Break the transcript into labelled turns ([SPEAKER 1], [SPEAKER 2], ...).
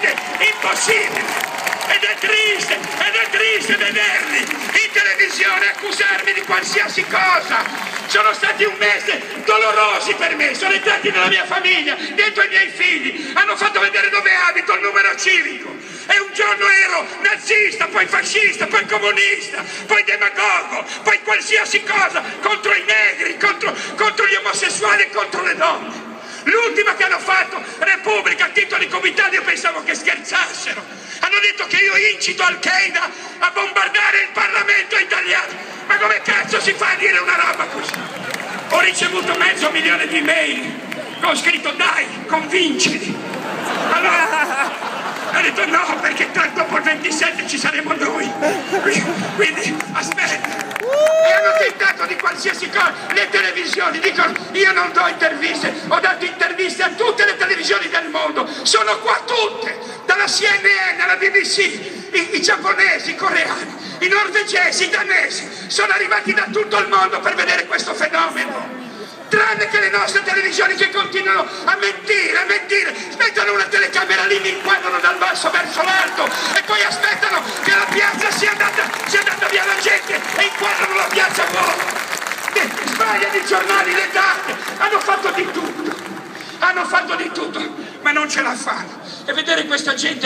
[SPEAKER 1] veramente impossibile. Ed è triste vederli in televisione accusarmi di qualsiasi cosa. Sono stati un mese dolorosi per me, sono entrati nella mia famiglia, dentro i miei figli, hanno fatto vedere dove abito, il numero civico. E un giorno ero nazista, poi fascista, poi comunista, poi demagogo, poi qualsiasi cosa contro i negri, contro gli omosessuali e contro le donne. L'ultima che hanno fatto, Repubblica, a titolo di comitati, io pensavo che scherzassero. Hanno detto che io incito Al-Qaeda a bombardare il Parlamento italiano. Ma come cazzo si fa a dire una roba così? Ho ricevuto 500.000 di mail, ho scritto dai, convincili. Allora ho detto no, perché tanto dopo il 27 ci saremo noi. Quindi aspetta. E hanno tentato di qualsiasi cosa. Le televisioni dicono io non do interviste, ho dato interviste a tutte le televisioni del mondo, sono qua tutte, dalla CNN alla BBC, i giapponesi, i coreani, i norvegesi, i danesi, sono arrivati da tutto il mondo per vedere questo fenomeno. Tranne che le nostre televisioni che continuano a mentire, mettono una telecamera lì, mi inquadrano dal basso verso l'alto e poi aspettano che la piazza sia andata via la gente e inquadrano la piazza vuota. Sbagliano i giornali, le date, hanno fatto di tutto, ma non ce la fanno. E vedere questa gente